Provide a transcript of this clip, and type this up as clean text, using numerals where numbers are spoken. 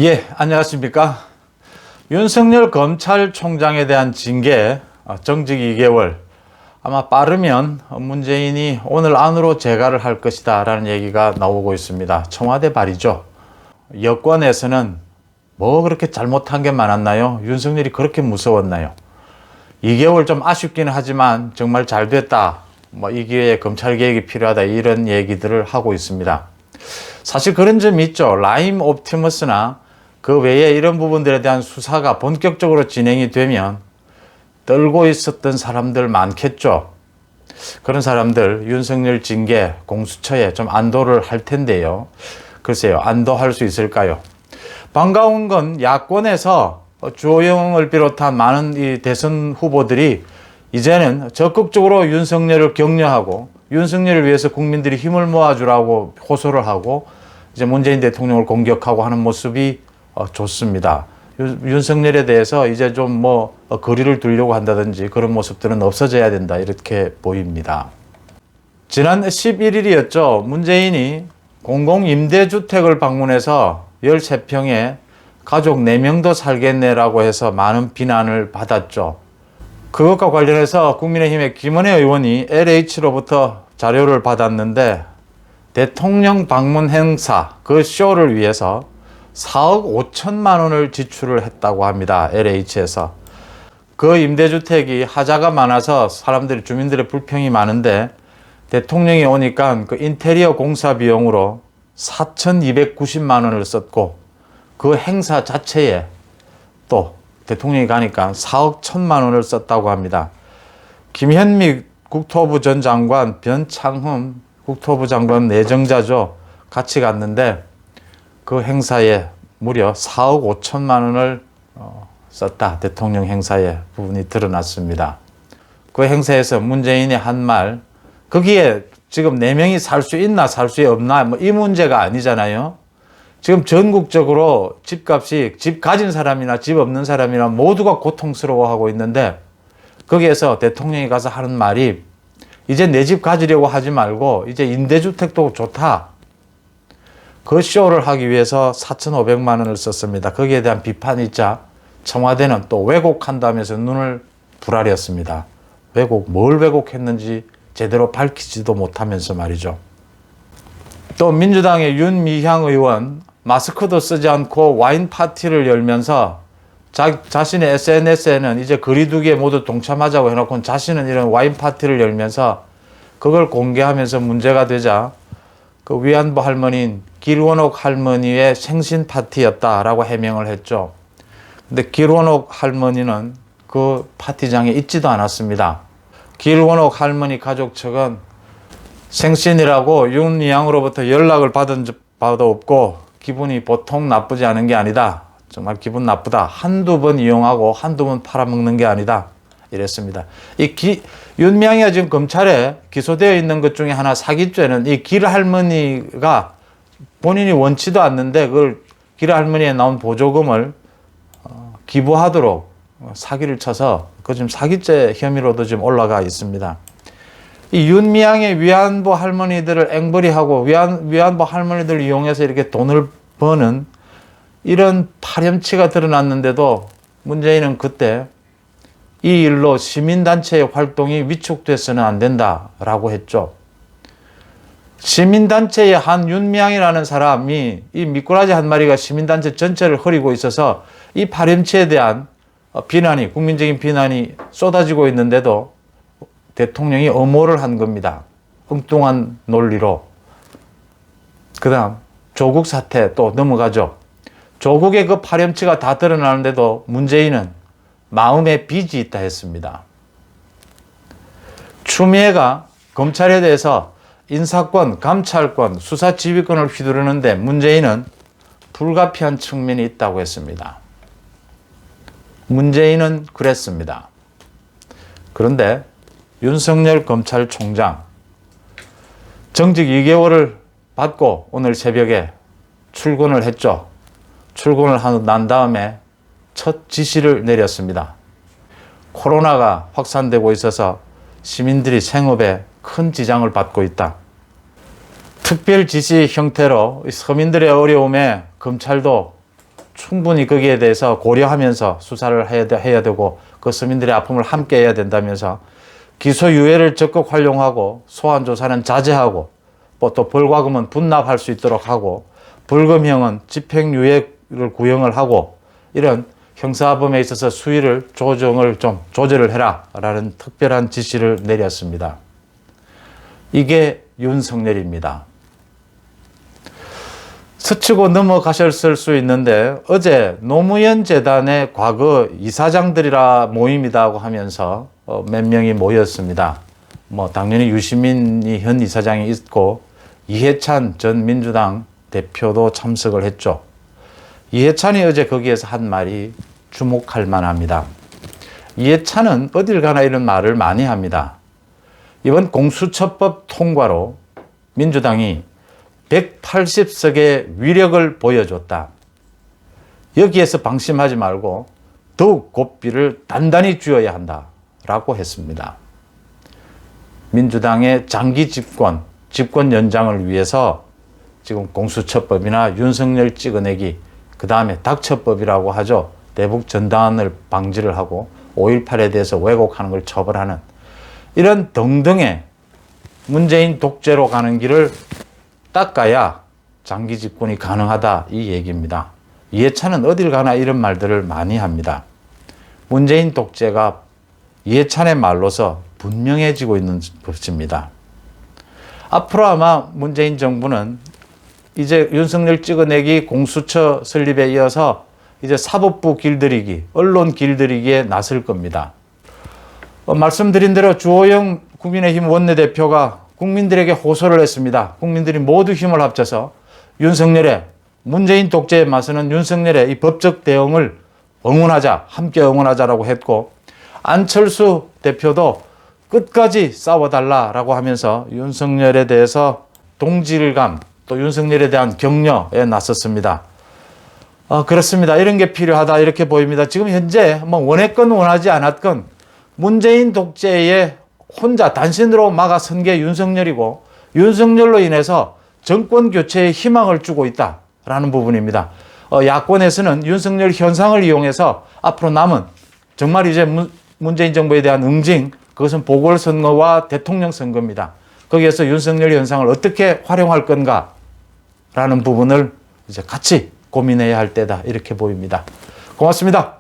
예, 안녕하십니까. 윤석열 검찰총장에 대한 징계, 정직 2개월. 아마 빠르면 문재인이 오늘 안으로 재가를 할 것이다 라는 얘기가 나오고 있습니다. 청와대 발이죠. 여권에서는 뭐 그렇게 잘못한 게 많았나요? 윤석열이 그렇게 무서웠나요? 2개월 좀 아쉽기는 하지만 정말 잘 됐다. 이 기회에 검찰 개혁이 필요하다. 이런 얘기들을 하고 있습니다. 사실 그런 점이 있죠. 라임 옵티머스나 그 외에 이런 부분들에 대한 수사가 본격적으로 진행이 되면 떨고 있었던 사람들 많겠죠. 그런 사람들 윤석열 징계 공수처에 좀 안도를 할 텐데요. 글쎄요, 안도할 수 있을까요? 반가운 건 야권에서 주호영을 비롯한 많은 이 대선 후보들이 이제는 적극적으로 윤석열을 격려하고 윤석열을 위해서 국민들이 힘을 모아주라고 호소를 하고 이제 문재인 대통령을 공격하고 하는 모습이 좋습니다. 윤석열에 대해서 이제 좀 거리를 두려고 한다든지 그런 모습들은 없어져야 된다 이렇게 보입니다. 지난 11일이었죠. 문재인이 공공임대주택을 방문해서 13평에 가족 4명도 살겠네라고 해서 많은 비난을 받았죠. 그것과 관련해서 국민의힘의 김은혜 의원이 LH로부터 자료를 받았는데 대통령 방문 행사 그 쇼를 위해서 4억 5천만 원을 지출을 했다고 합니다. LH에서. 그 임대주택이 하자가 많아서 주민들의 불평이 많은데 대통령이 오니까 그 인테리어 공사 비용으로 4,290만 원을 썼고 그 행사 자체에 또 대통령이 가니까 4억 1천만 원을 썼다고 합니다. 김현미 국토부 전 장관, 변창흠 국토부 장관 내정자죠. 같이 갔는데 그 행사에 무려 4억 5천만 원을 썼다. 대통령 행사에 부분이 드러났습니다. 그 행사에서 문재인이 한 말, 거기에 지금 4명이 살 수 있나 살 수 없나 이 문제가 아니잖아요. 지금 전국적으로 집값이 집 가진 사람이나 집 없는 사람이나 모두가 고통스러워하고 있는데 거기에서 대통령이 가서 하는 말이 이제 내 집 가지려고 하지 말고 이제 임대주택도 좋다. 그 쇼를 하기 위해서 4,500만 원을 썼습니다. 거기에 대한 비판이 있자 청와대는 또 왜곡한다면서 눈을 부라렸습니다. 뭘 왜곡했는지 제대로 밝히지도 못하면서 말이죠. 또 민주당의 윤미향 의원 마스크도 쓰지 않고 와인 파티를 열면서 자신의 SNS에는 이제 거리두기에 모두 동참하자고 해놓고 자신은 이런 와인 파티를 열면서 그걸 공개하면서 문제가 되자 그 위안부 할머니인 길원옥 할머니의 생신 파티였다라고 해명을 했죠. 근데 길원옥 할머니는 그 파티장에 있지도 않았습니다. 길원옥 할머니 가족 측은 생신이라고 윤미향으로부터 연락을 받은 바도 없고 기분이 보통 나쁘지 않은 게 아니다. 정말 기분 나쁘다. 한두 번 이용하고 한두 번 팔아먹는 게 아니다. 이랬습니다. 윤미향이가 지금 검찰에 기소되어 있는 것 중에 하나 사기죄는 이 길 할머니가 본인이 원치도 않는데 그걸 길 할머니에 나온 보조금을 기부하도록 사기를 쳐서 그 지금 사기죄 혐의로도 지금 올라가 있습니다. 이 윤미향의 위안부 할머니들을 앵벌이하고 위안부 활머니들을 이용해서 이렇게 돈을 버는 이런 파렴치가 드러났는데도 문재인은 그때 이 일로 시민단체의 활동이 위축돼서는 안 된다라고 했죠. 시민단체의 한 윤미향이라는 사람이 이 미꾸라지 한 마리가 시민단체 전체를 흐리고 있어서 이 파렴치에 대한 비난이 국민적인 비난이 쏟아지고 있는데도 대통령이 엄호를 한 겁니다. 엉뚱한 논리로. 그 다음 조국 사태 또 넘어가죠. 조국의 그 파렴치가 다 드러나는데도 문재인은 마음에 빚이 있다 했습니다. 추미애가 검찰에 대해서 인사권, 감찰권, 수사지휘권을 휘두르는데 문재인은 불가피한 측면이 있다고 했습니다. 문재인은 그랬습니다. 그런데 윤석열 검찰총장 정직 2개월을 받고 오늘 새벽에 출근을 했죠. 출근을 난 다음에 첫 지시를 내렸습니다. 코로나가 확산되고 있어서 시민들이 생업에 큰 지장을 받고 있다. 특별 지시 형태로 서민들의 어려움에 검찰도 충분히 거기에 대해서 고려하면서 수사를 해야 되고 그 서민들의 아픔을 함께 해야 된다면서 기소유예를 적극 활용하고 소환 조사는 자제하고 또 벌과금은 분납할 수 있도록 하고 불금형은 집행유예를 구형을 하고 이런 형사범에 있어서 수위를 조절을 해라라는 특별한 지시를 내렸습니다. 이게 윤석열입니다. 스치고 넘어가셨을 수 있는데 어제 노무현 재단의 과거 이사장들이라 모임이라고 하면서 몇 명이 모였습니다. 당연히 유시민이 현 이사장이 있고 이해찬 전 민주당 대표도 참석을 했죠. 이해찬이 어제 거기에서 한 말이 주목할 만합니다. 이해찬은 어딜 가나 이런 말을 많이 합니다. 이번 공수처법 통과로 민주당이 180석의 위력을 보여줬다. 여기에서 방심하지 말고 더욱 고삐를 단단히 쥐어야 한다라고 했습니다. 민주당의 장기 집권 연장을 위해서 지금 공수처법이나 윤석열 찍어내기, 그 다음에 닥쳐법이라고 하죠. 대북 전단을 방지를 하고 5.18에 대해서 왜곡하는 걸 처벌하는 이런 등등의 문재인 독재로 가는 길을 닦아야 장기 집권이 가능하다 이 얘기입니다. 이해찬은 어딜 가나 이런 말들을 많이 합니다. 문재인 독재가 이해찬의 말로서 분명해지고 있는 것입니다. 앞으로 아마 문재인 정부는 이제 윤석열 찍어내기 공수처 설립에 이어서 이제 사법부 길들이기, 언론 길들이기에 나설 겁니다. 말씀드린 대로 주호영 국민의힘 원내대표가 국민들에게 호소를 했습니다. 국민들이 모두 힘을 합쳐서 윤석열의 문재인 독재에 맞서는 윤석열의 이 법적 대응을 응원하자, 함께 응원하자라고 했고 안철수 대표도 끝까지 싸워달라라고 하면서 윤석열에 대해서 동질감 또 윤석열에 대한 격려에 나섰습니다. 그렇습니다. 이런 게 필요하다 이렇게 보입니다. 지금 현재 원했건 원하지 않았건 문재인 독재에 혼자 단신으로 막아선 게 윤석열이고 윤석열로 인해서 정권 교체에 희망을 주고 있다라는 부분입니다. 야권에서는 윤석열 현상을 이용해서 앞으로 남은 정말 이제 문재인 정부에 대한 응징, 그것은 보궐선거와 대통령 선거입니다. 거기에서 윤석열 현상을 어떻게 활용할 건가라는 부분을 이제 같이 고민해야 할 때다 이렇게 보입니다. 고맙습니다.